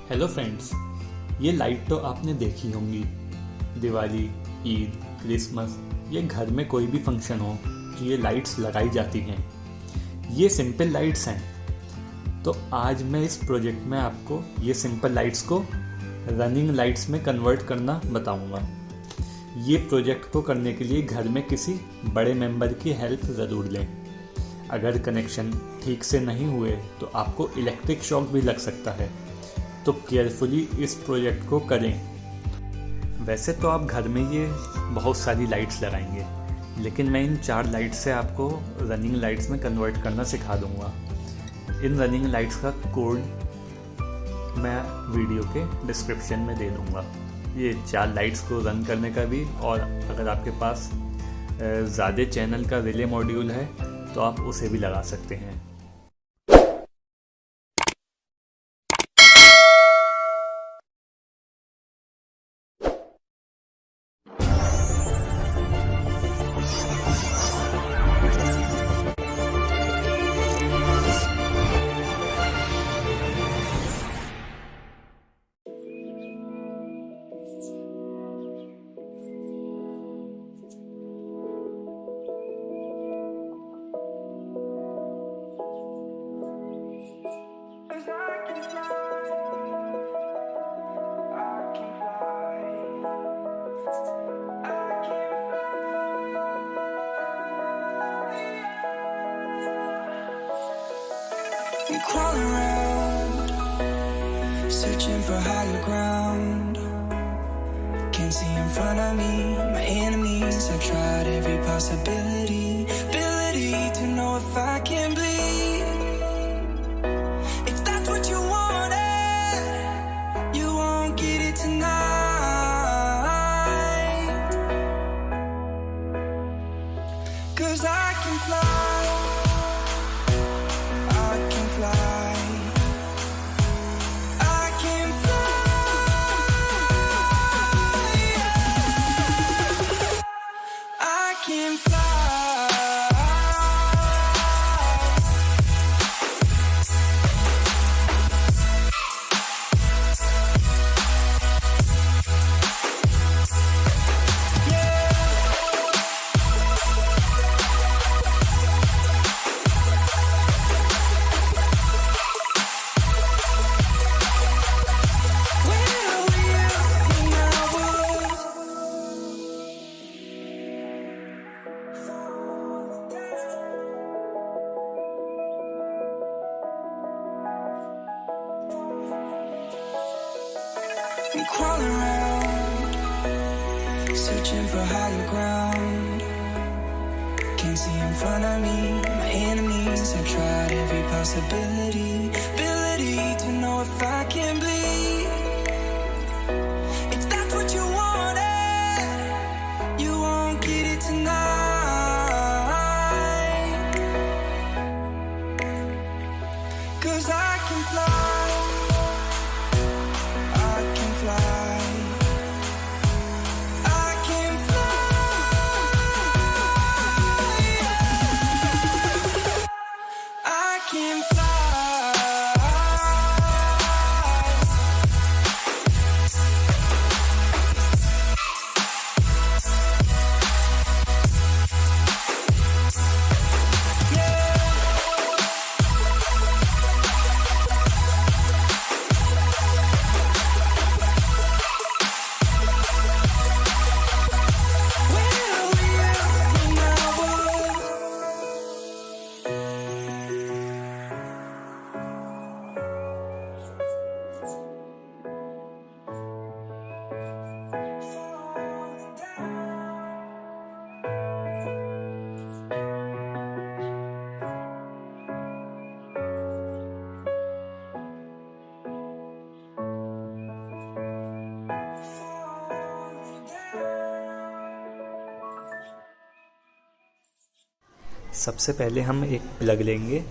Hello friends, ये light तो आपने देखी होंगी। दिवाली, ईद, क्रिसमस, ये घर में कोई भी फंक्शन हो तो ये लाइट्स लगाई जाती हैं। ये सिंपल लाइट्स हैं। तो आज मैं इस प्रोजेक्ट में आपको ये सिंपल लाइट्स को रनिंग लाइट्स में कन्वर्ट करना बताऊंगा। ये प्रोजेक्ट को करने के लिए घर में किसी बड़े मेंबर की हेल्प ज़रूर लें। अगर कनेक्शन ठीक से नहीं हुए तो आपको इलेक्ट्रिक शॉक भी लग सकता है, तो केयरफुली इस प्रोजेक्ट को करें। वैसे तो आप घर में ये बहुत सारी लाइट्स लगाएंगे, लेकिन मैं इन 4 लाइट्स से आपको रनिंग लाइट्स में कन्वर्ट करना सिखा दूंगा। इन रनिंग लाइट्स का कोड मैं वीडियो के डिस्क्रिप्शन में दे दूंगा। ये 4 लाइट्स को रन करने का भी, और अगर आपके पास ज़्यादा चैनल का रिले मॉड्यूल है तो आप उसे भी लगा सकते हैं। I'm crawling around, searching for higher ground. Can't see in front of me, my enemies. I've tried every possibility, ability to know if I can bleed. If that's what you wanted, you won't get it tonight. 'Cause I can fly. I'm crawling around, searching for higher ground. Can't see in front of me, my enemies. I've tried every possibility, ability to know if I can bleed. If that's what you wanted, you won't get it tonight. 'Cause I can fly. सबसे पहले हम एक plug लेंगे।